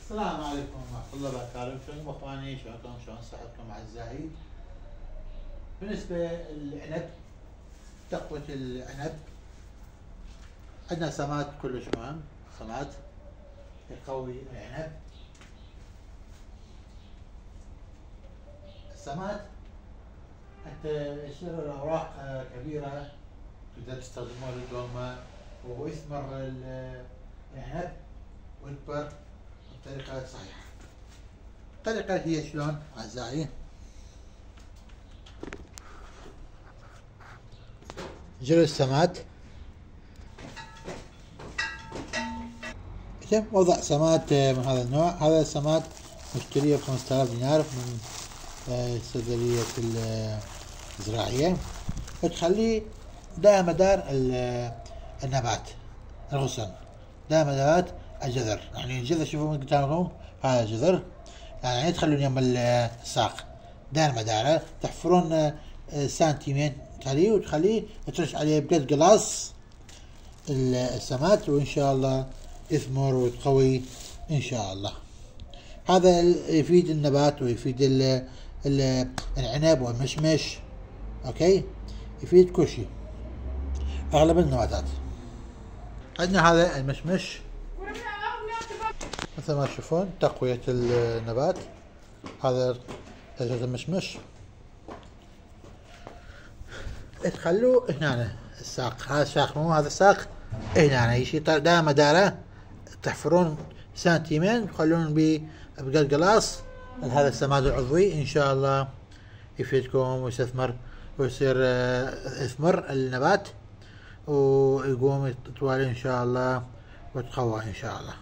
السلام عليكم ورحمة الله وبركاته، شلونكم اخواني؟ شلونكم؟ شلون صحتكم اعزائي؟ بالنسبة للعنب، تقوية العنب، عندنا سماد كلش مهم، سماد يقوي العنب. السماد حتى يصير الأوراق كبيرة تقدر تستخدموه للدومة ويثمر العنب ويكبر بطريقة صحيحة. الطريقة هي شلون أعزائي؟ جري السماد، وضع سماد من هذا النوع. هذا السماد مشتريه ب5000 دينار من الصيدلية الزراعية، وتخليه دائما مدار النبات، الغصن دائما نبات الجذر. يعني الجذر شوفوا من قدامكم، هذا الجذر يعني تخلون يم الساق دائما مداره، تحفرون سنتيمين تخليه وتخليه ترش عليه بقد قلاص السماد، وإن شاء الله يثمر ويتقوي إن شاء الله. هذا يفيد النبات ويفيد العنب والمشمش، أوكي، يفيد كل شيء، أغلب النباتات. عندنا هذا المشمش مثل ما تشوفون تقوية النبات. هذا المشمش تخلوه هنا الساق، هذا الساق مو هذا الساق هنا يشي دائما داره، تحفرون سنتيمين تخلون بقد قلاص هذا السماد العضوي، ان شاء الله يفيدكم ويستثمر ويصير يثمر النبات ويقوم يطول ان شاء الله ويتقوى ان شاء الله.